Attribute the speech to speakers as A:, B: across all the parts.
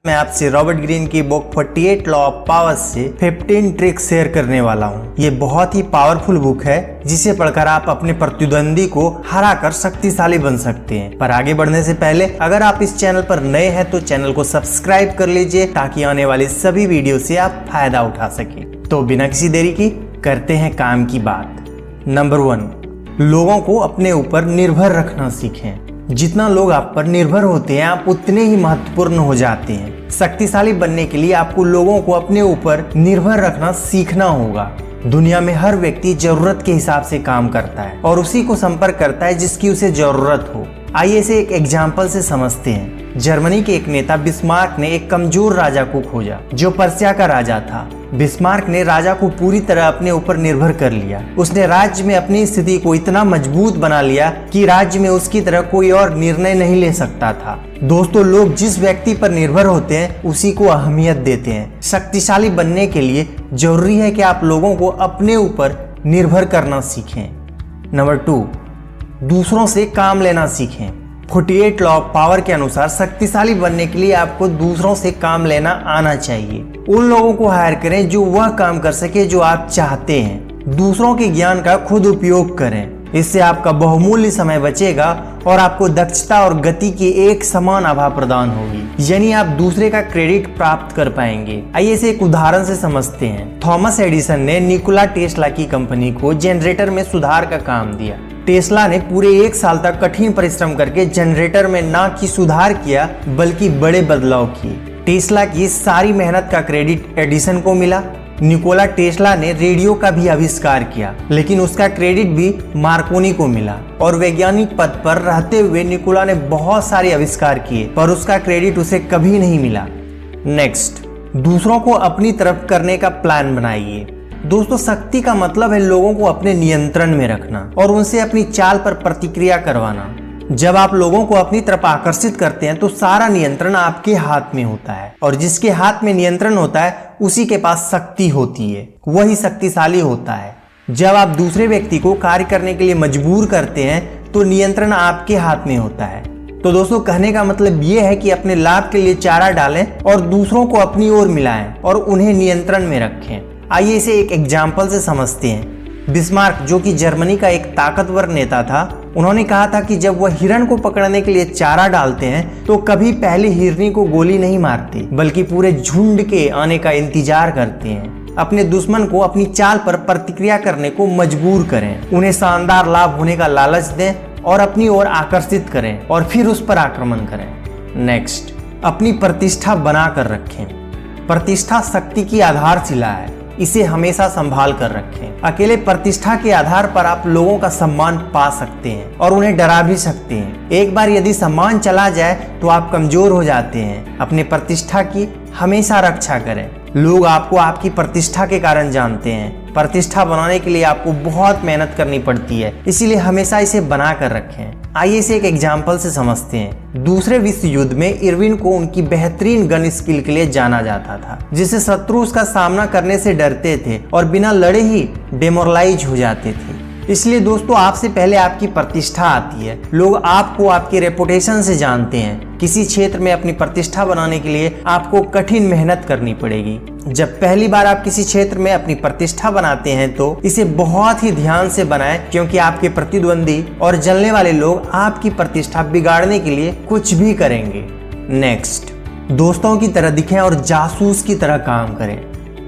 A: मैं आपसे Robert Greene की बुक 48 लॉ ऑफ पावर से 15 ट्रिक्स शेयर करने वाला हूँ। ये बहुत ही पावरफुल बुक है जिसे पढ़कर आप अपने प्रतिद्वंदी को हरा कर शक्तिशाली बन सकते हैं। पर आगे बढ़ने से पहले अगर आप इस चैनल पर नए हैं तो चैनल को सब्सक्राइब कर लीजिए ताकि आने वाली सभी वीडियो से आप फायदा उठा सकें। तो बिना किसी देरी की करते हैं काम की बात। नंबर 1, लोगों को अपने ऊपर निर्भर रखना सीखें। जितना लोग आप पर निर्भर होते हैं आप उतने ही महत्वपूर्ण हो जाते हैं। शक्तिशाली बनने के लिए आपको लोगों को अपने ऊपर निर्भर रखना सीखना होगा। दुनिया में हर व्यक्ति जरूरत के हिसाब से काम करता है और उसी को संपर्क करता है जिसकी उसे जरूरत हो। आइए इसे एक एग्जाम्पल से समझते हैं। जर्मनी के एक नेता बिस्मार्क ने एक कमजोर राजा को खोजा जो पर्सिया का राजा था। बिस्मार्क ने राजा को पूरी तरह अपने ऊपर निर्भर कर लिया। उसने राज्य में अपनी स्थिति को इतना मजबूत बना लिया कि राज्य में उसकी तरह कोई और निर्णय नहीं ले सकता था। दोस्तों, लोग जिस व्यक्ति पर निर्भर होते हैं उसी को अहमियत देते हैं। शक्तिशाली बनने के लिए जरूरी है कि आप लोगों को अपने ऊपर निर्भर करना सीखें। नंबर 2, दूसरों से काम लेना सीखें। 48 लॉ ऑफ पावर के अनुसार शक्तिशाली बनने के लिए आपको दूसरों से काम लेना आना चाहिए। उन लोगों को हायर करें जो वह काम कर सके जो आप चाहते हैं। दूसरों के ज्ञान का खुद उपयोग करें। इससे आपका बहुमूल्य समय बचेगा और आपको दक्षता और गति की एक समान आभा प्रदान होगी, यानी आप दूसरे का क्रेडिट प्राप्त कर पाएंगे। आइए इसे एक उदाहरण से समझते हैं। थॉमस एडिसन ने निकोला टेस्ला की कंपनी को जनरेटर में सुधार का काम दिया। टेस्ला ने पूरे 1 साल तक कठिन परिश्रम करके जनरेटर में न कि सुधार किया बल्कि बड़े बदलाव किए। टेस्ला की सारी मेहनत का क्रेडिट एडिसन को मिला। निकोला टेस्ला ने रेडियो का भी आविष्कार किया लेकिन उसका क्रेडिट भी मार्कोनी को मिला। और वैज्ञानिक पद पर रहते हुए निकोला ने बहुत सारे आविष्कार किए पर उसका क्रेडिट उसे कभी नहीं मिला। नेक्स्ट, दूसरों को अपनी तरफ करने का प्लान बनाइए। दोस्तों, शक्ति का मतलब है लोगों को अपने नियंत्रण में रखना और उनसे अपनी चाल पर प्रतिक्रिया करवाना। जब आप लोगों को अपनी तरफ आकर्षित करते हैं तो सारा नियंत्रण आपके हाथ में होता है और जिसके हाथ में नियंत्रण होता है उसी के पास शक्ति होती है, वही शक्तिशाली होता है। जब आप दूसरे व्यक्ति को कार्य करने के लिए मजबूर करते हैं तो नियंत्रण आपके हाथ में होता है। तो दोस्तों, कहने का मतलब ये है कि अपने लाभ के लिए चारा डालें और दूसरों को अपनी ओर मिलाएं और उन्हें नियंत्रण में रखें। आइए इसे एक एग्जाम्पल से समझते हैं। बिस्मार्क, जो कि जर्मनी का एक ताकतवर नेता था, उन्होंने कहा था कि जब वह हिरण को पकड़ने के लिए चारा डालते हैं तो कभी पहले हिरनी को गोली नहीं मारते बल्कि पूरे झुंड के आने का इंतजार करते हैं। अपने दुश्मन को अपनी चाल पर प्रतिक्रिया करने को मजबूर करें, उन्हें शानदार लाभ होने का लालच दें और अपनी ओर आकर्षित करें और फिर उस पर आक्रमण करें। नेक्स्ट, अपनी प्रतिष्ठा बना कर रखें। प्रतिष्ठा शक्ति की आधारशिला है, इसे हमेशा संभाल कर रखें। अकेले प्रतिष्ठा के आधार पर आप लोगों का सम्मान पा सकते हैं और उन्हें डरा भी सकते हैं। एक बार यदि सम्मान चला जाए तो आप कमजोर हो जाते हैं। अपने प्रतिष्ठा की हमेशा रक्षा करें। लोग आपको आपकी प्रतिष्ठा के कारण जानते हैं। प्रतिष्ठा बनाने के लिए आपको बहुत मेहनत करनी पड़ती है, इसीलिए हमेशा इसे बना कर रखें। आइए इसे एक एग्जाम्पल से समझते हैं। दूसरे विश्व युद्ध में इरविन को उनकी बेहतरीन गन स्किल के लिए जाना जाता था, जिससे शत्रु उसका सामना करने से डरते थे और बिना लड़े ही डेमोरलाइज हो जाते थे। इसलिए दोस्तों, आपसे पहले आपकी प्रतिष्ठा आती है। लोग आपको आपके रेपुटेशन से जानते हैं। किसी क्षेत्र में अपनी प्रतिष्ठा बनाने के लिए आपको कठिन मेहनत करनी पड़ेगी। जब पहली बार आप किसी क्षेत्र में अपनी प्रतिष्ठा बनाते हैं तो इसे बहुत ही ध्यान से बनाएं, क्योंकि आपके प्रतिद्वंदी और जलने वाले लोग आपकी प्रतिष्ठा बिगाड़ने के लिए कुछ भी करेंगे। नेक्स्ट, दोस्तों की तरह दिखें और जासूस की तरह काम करें।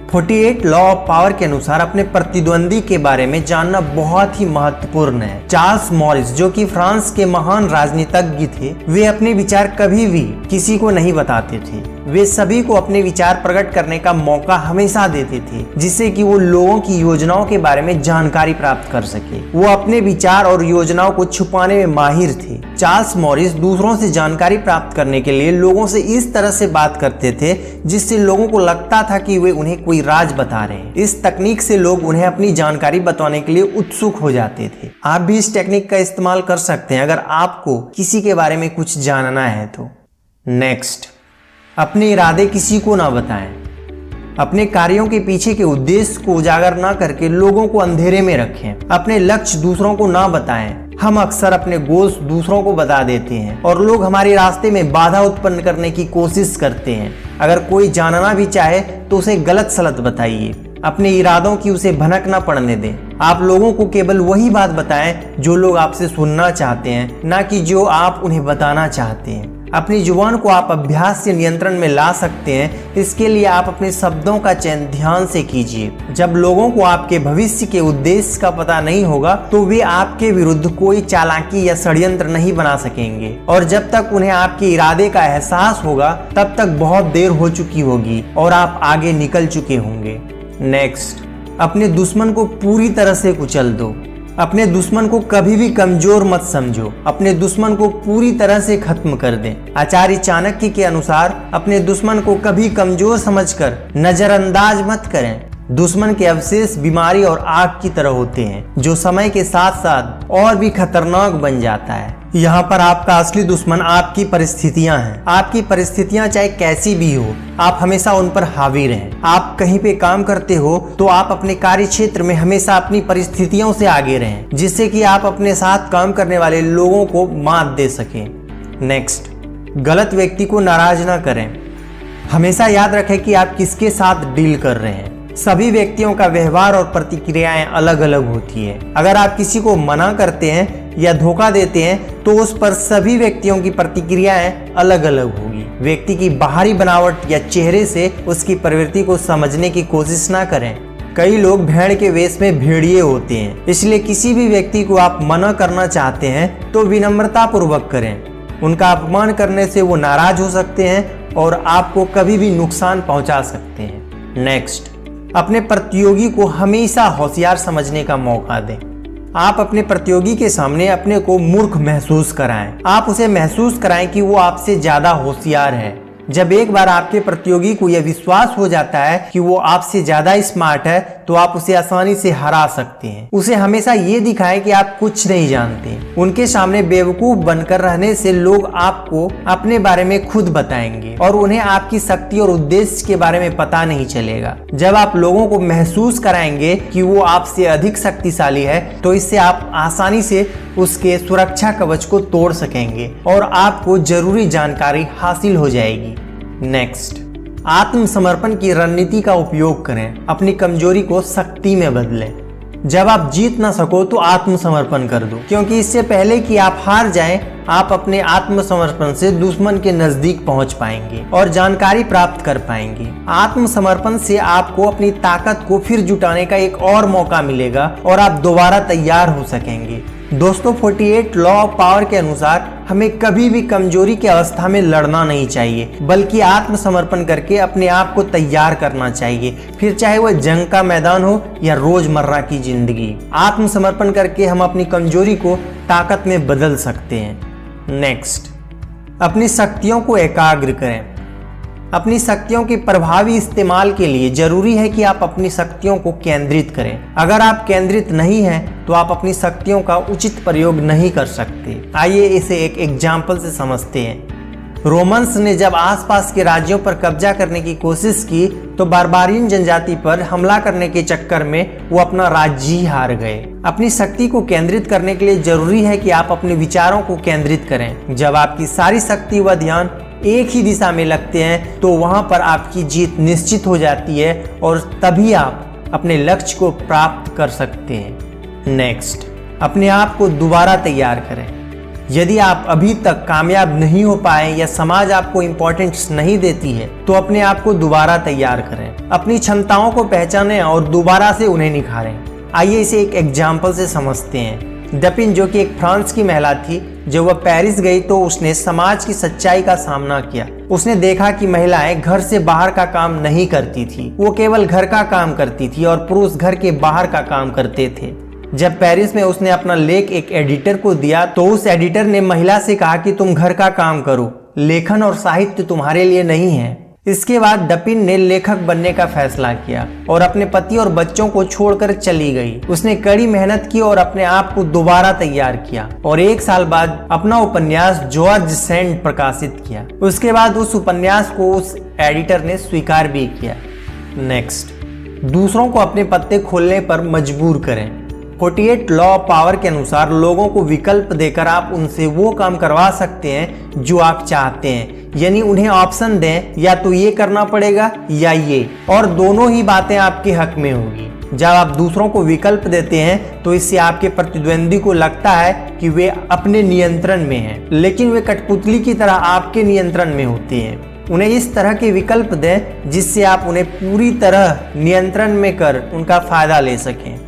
A: 48 लॉ ऑफ पावर के अनुसार अपने प्रतिद्वंदी के बारे में जानना बहुत ही महत्वपूर्ण है। चार्ल्स मॉरिस, जो कि फ्रांस के महान राजनीतिज्ञ थे, वे अपने विचार कभी भी किसी को नहीं बताते थे। वे सभी को अपने विचार प्रकट करने का मौका हमेशा देते थे, जिससे कि वो लोगों की योजनाओं के बारे में जानकारी प्राप्त कर सके। वो अपने विचार और योजनाओं को छुपाने में माहिर थे। चार्ल्स मॉरिस दूसरों से जानकारी प्राप्त करने के लिए लोगों से इस तरह से बात करते थे जिससे लोगों को लगता था कि वे उन्हें कोई राज बता रहे हैं। इस तकनीक से लोग उन्हें अपनी जानकारी बताने के लिए उत्सुक हो जाते थे। आप भी इस टेक्निक का इस्तेमाल कर सकते हैं अगर आपको किसी के बारे में कुछ जानना है तो। नेक्स्ट, अपने इरादे किसी को ना बताएं। अपने कार्यों के पीछे के उद्देश्य को उजागर ना करके लोगों को अंधेरे में रखें। अपने लक्ष्य दूसरों को ना बताएं। हम अक्सर अपने गोल्स दूसरों को बता देते हैं और लोग हमारे रास्ते में बाधा उत्पन्न करने की कोशिश करते हैं। अगर कोई जानना भी चाहे तो उसे गलत सलत बताइए, अपने इरादों की उसे भनक न पड़ने दें। आप लोगों को केवल वही बात बताएं जो लोग आपसे सुनना चाहते हैं, ना कि जो आप उन्हें बताना चाहते हैं। अपनी जुबान को आप अभ्यास से नियंत्रण में ला सकते हैं। इसके लिए आप अपने शब्दों का चयन ध्यान से कीजिए। जब लोगों को आपके भविष्य के उद्देश्य का पता नहीं होगा तो वे आपके विरुद्ध कोई चालाकी या षड्यंत्र नहीं बना सकेंगे, और जब तक उन्हें आपके इरादे का एहसास होगा तब तक बहुत देर हो चुकी होगी और आप आगे निकल चुके होंगे। नेक्स्ट, अपने दुश्मन को पूरी तरह से कुचल दो। अपने दुश्मन को कभी भी कमजोर मत समझो, अपने दुश्मन को पूरी तरह से खत्म कर दें। आचार्य चाणक्य के अनुसार अपने दुश्मन को कभी कमजोर समझकर नजरअंदाज मत करें। दुश्मन के अवशेष बीमारी और आग की तरह होते हैं जो समय के साथ साथ और भी खतरनाक बन जाता है। यहाँ पर आपका असली दुश्मन आपकी परिस्थितियां हैं। आपकी परिस्थितियां चाहे कैसी भी हो, आप हमेशा उन पर हावी रहें। आप कहीं पे काम करते हो तो आप अपने कार्य क्षेत्र में हमेशा अपनी परिस्थितियों से आगे रहें, जिससे कि आप अपने साथ काम करने वाले लोगों को मात दे सकें। नेक्स्ट, गलत व्यक्ति को नाराज ना करें। हमेशा याद रखें कि आप किसके साथ डील कर रहे हैं। सभी व्यक्तियों का व्यवहार और प्रतिक्रियाएं अलग अलग होती है। अगर आप किसी को मना करते हैं या धोखा देते हैं तो उस पर सभी व्यक्तियों की प्रतिक्रियाएं अलग अलग होगी। व्यक्ति की बाहरी बनावट या चेहरे से उसकी प्रवृत्ति को समझने की कोशिश ना करें। कई लोग भेड़ के वेश में भेड़िए होते हैं, इसलिए किसी भी व्यक्ति को आप मना करना चाहते हैं तो विनम्रता पूर्वक करें। उनका अपमान करने से वो नाराज हो सकते हैं और आपको कभी भी नुकसान पहुंचा सकते हैं। नेक्स्ट, अपने प्रतियोगी को हमेशा होशियार समझने का मौका दें। आप अपने प्रतियोगी के सामने अपने को मूर्ख महसूस कराएं। आप उसे महसूस कराएं कि वो आपसे ज्यादा होशियार है। जब एक बार आपके प्रतियोगी को यह विश्वास हो जाता है कि वो आपसे ज्यादा स्मार्ट है तो आप उसे आसानी से हरा सकते हैं। उसे हमेशा ये दिखाएं कि आप कुछ नहीं जानते। उनके सामने बेवकूफ बनकर रहने से लोग आपको अपने बारे में खुद बताएंगे और उन्हें आपकी शक्ति और उद्देश्य के बारे में पता नहीं चलेगा। जब आप लोगों को महसूस कराएंगे कि वो आपसे अधिक शक्तिशाली है तो इससे आप आसानी से उसके सुरक्षा कवच को तोड़ सकेंगे और आपको जरूरी जानकारी हासिल हो जाएगी। नेक्स्ट, आत्मसमर्पण की रणनीति का उपयोग करें। अपनी कमजोरी को शक्ति में बदलें। जब आप जीत ना सको तो आत्मसमर्पण कर दो, क्योंकि इससे पहले कि आप हार जाएं, आप अपने आत्मसमर्पण से दुश्मन के नजदीक पहुंच पाएंगे और जानकारी प्राप्त कर पाएंगे। आत्मसमर्पण से आपको अपनी ताकत को फिर जुटाने का एक और मौका मिलेगा और आप दोबारा तैयार हो सकेंगे। दोस्तों, 48 लॉ ऑफ पावर के अनुसार हमें कभी भी कमजोरी की अवस्था में लड़ना नहीं चाहिए, बल्कि आत्मसमर्पण करके अपने आप को तैयार करना चाहिए, फिर चाहे वह जंग का मैदान हो या रोजमर्रा की जिंदगी। आत्मसमर्पण करके हम अपनी कमजोरी को ताकत में बदल सकते हैं। नेक्स्ट, अपनी शक्तियों को एकाग्र करें। अपनी शक्तियों के प्रभावी इस्तेमाल के लिए जरूरी है कि आप अपनी शक्तियों को केंद्रित करें। अगर आप केंद्रित नहीं हैं तो आप अपनी शक्तियों का उचित प्रयोग नहीं कर सकते। आइए इसे एक एग्जाम्पल से समझते हैं। रोमन्स ने जब आसपास के राज्यों पर कब्जा करने की कोशिश की तो बारबारियन जनजाति पर हमला करने के चक्कर में वो अपना राज्य ही हार गए। अपनी शक्ति को केंद्रित करने के लिए जरूरी है कि आप अपने विचारों को केंद्रित करें। जब आपकी सारी शक्ति व ध्यान एक ही दिशा में लगते हैं तो वहां पर आपकी जीत निश्चित हो जाती है और तभी आप अपने लक्ष्य को प्राप्त कर सकते हैं। नेक्स्ट, अपने आप को दोबारा तैयार करें। यदि आप अभी तक कामयाब नहीं हो पाए या समाज आपको इम्पोर्टेंस नहीं देती है तो अपने आप को दोबारा तैयार करें। अपनी क्षमताओं को पहचानें और दोबारा से उन्हें निखारें। आइए इसे एक एग्जाम्पल से समझते हैं। डपिन, जो कि एक फ्रांस की महिला थी, जब वह पेरिस गई तो उसने समाज की सच्चाई का सामना किया। उसने देखा कि महिलाएं घर से बाहर का काम नहीं करती थी, वो केवल घर का काम करती थी और पुरुष घर के बाहर का काम करते थे। जब पेरिस में उसने अपना लेख एक एडिटर को दिया तो उस एडिटर ने महिला से कहा कि तुम घर का काम करो, लेखन और साहित्य तुम्हारे लिए नहीं है। इसके बाद डपिन ने लेखक बनने का फैसला किया और अपने पति और बच्चों को छोड़कर चली गई। उसने कड़ी मेहनत की और अपने आप को दोबारा तैयार किया और 1 साल बाद अपना उपन्यास जॉर्ज सैंड प्रकाशित किया। उसके बाद उस उपन्यास को उस एडिटर ने स्वीकार भी किया। नेक्स्ट, दूसरों को अपने पत्ते खोलने पर मजबूर करें। 48 लॉ ऑफ पावर के अनुसार लोगों को विकल्प देकर आप उनसे वो काम करवा सकते हैं जो आप चाहते हैं, यानी उन्हें ऑप्शन दें या तो ये करना पड़ेगा या ये, और दोनों ही बातें आपके हक में होगी। जब आप दूसरों को विकल्प देते हैं तो इससे आपके प्रतिद्वंदी को लगता है कि वे अपने नियंत्रण में हैं, लेकिन वे कठपुतली की तरह आपके नियंत्रण में होते हैं। उन्हें इस तरह के विकल्प दें जिससे आप उन्हें पूरी तरह नियंत्रण में कर उनका फायदा ले सकें।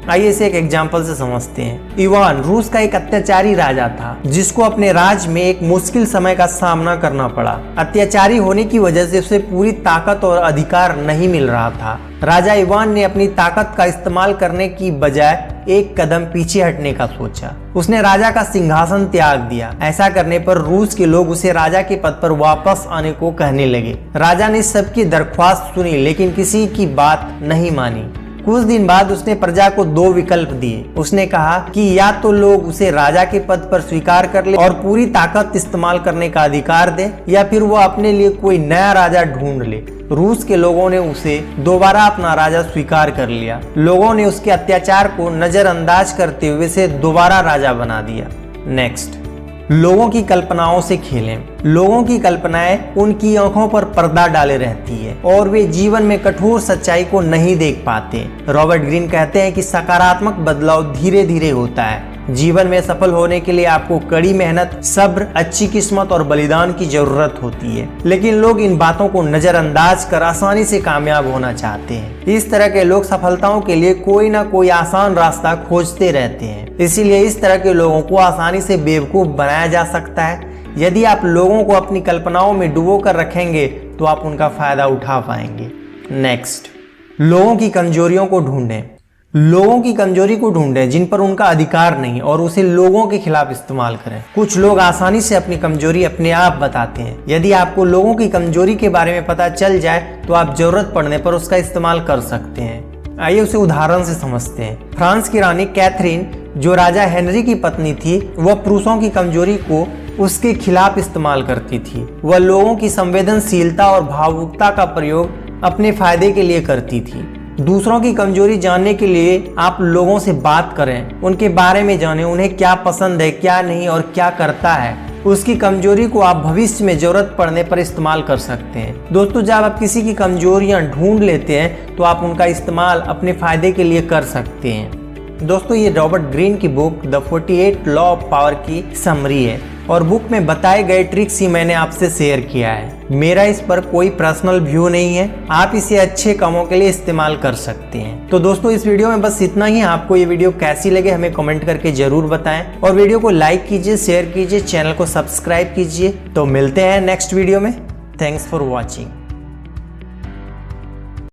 A: आइए इसे एक एग्जाम्पल से समझते हैं। इवान रूस का एक अत्याचारी राजा था जिसको अपने राज में एक मुश्किल समय का सामना करना पड़ा। अत्याचारी होने की वजह से उसे पूरी ताकत और अधिकार नहीं मिल रहा था। राजा इवान ने अपनी ताकत का इस्तेमाल करने की बजाय एक कदम पीछे हटने का सोचा। उसने राजा का सिंहासन त्याग दिया। ऐसा करने पर रूस के लोग उसे राजा के पद पर वापस आने को कहने लगे। राजा ने सबकी दरख्वास्त सुनी लेकिन किसी की बात नहीं मानी। कुछ दिन बाद उसने प्रजा को 2 विकल्प दिए। उसने कहा कि या तो लोग उसे राजा के पद पर स्वीकार कर ले और पूरी ताकत इस्तेमाल करने का अधिकार दे, या फिर वो अपने लिए कोई नया राजा ढूंढ ले। रूस के लोगों ने उसे दोबारा अपना राजा स्वीकार कर लिया। लोगों ने उसके अत्याचार को नजरअंदाज करते हुए उसे दोबारा राजा बना दिया। नेक्स्ट, लोगों की कल्पनाओं से खेलें। लोगों की कल्पनाएं उनकी आंखों पर पर्दा डाले रहती है और वे जीवन में कठोर सच्चाई को नहीं देख पाते। रॉबर्ट ग्रीन कहते हैं कि सकारात्मक बदलाव धीरे धीरे होता है। जीवन में सफल होने के लिए आपको कड़ी मेहनत, सब्र, अच्छी किस्मत और बलिदान की जरूरत होती है, लेकिन लोग इन बातों को नजरअंदाज कर आसानी से कामयाब होना चाहते हैं। इस तरह के लोग सफलताओं के लिए कोई ना कोई आसान रास्ता खोजते रहते हैं। इसीलिए इस तरह के लोगों को आसानी से बेवकूफ बनाया जा सकता है। यदि आप लोगों को अपनी कल्पनाओं में डुबो कर रखेंगे तो आप उनका फायदा उठा पाएंगे। नेक्स्ट, लोगों की कमजोरियों को ढूंढें। लोगों की कमजोरी को ढूंढें जिन पर उनका अधिकार नहीं, और उसे लोगों के खिलाफ इस्तेमाल करें। कुछ लोग आसानी से अपनी कमजोरी अपने आप बताते हैं। यदि आपको लोगों की कमजोरी के बारे में पता चल जाए तो आप जरूरत पड़ने पर उसका इस्तेमाल कर सकते हैं। आइए उसे उदाहरण से समझते हैं। फ्रांस की रानी कैथरीन, जो राजा हेनरी की पत्नी थी, वह पुरुषों की कमजोरी को उसके खिलाफ इस्तेमाल करती थी। वह लोगों की संवेदनशीलता और भावुकता का प्रयोग अपने फायदे के लिए करती थी। दूसरों की कमजोरी जानने के लिए आप लोगों से बात करें, उनके बारे में जानें, उन्हें क्या पसंद है, क्या नहीं और क्या करता है। उसकी कमजोरी को आप भविष्य में जरूरत पड़ने पर इस्तेमाल कर सकते हैं। दोस्तों, जब आप किसी की कमजोरियां ढूंढ लेते हैं तो आप उनका इस्तेमाल अपने फायदे के लिए कर सकते हैं। दोस्तों, ये रॉबर्ट ग्रीन की book the 48 law of power की समरी है और बुक में बताए गए ट्रिक्स ही मैंने आपसे शेयर किया है। मेरा इस पर कोई पर्सनल व्यू नहीं है। आप इसे अच्छे कामों के लिए इस्तेमाल कर सकते हैं। तो दोस्तों, इस वीडियो में बस इतना ही। आपको ये वीडियो कैसी लगे हमें कमेंट करके जरूर बताएं और वीडियो को लाइक कीजिए, शेयर कीजिए, चैनल को सब्सक्राइब कीजिए। तो मिलते हैं नेक्स्ट वीडियो में। Thanks for watching.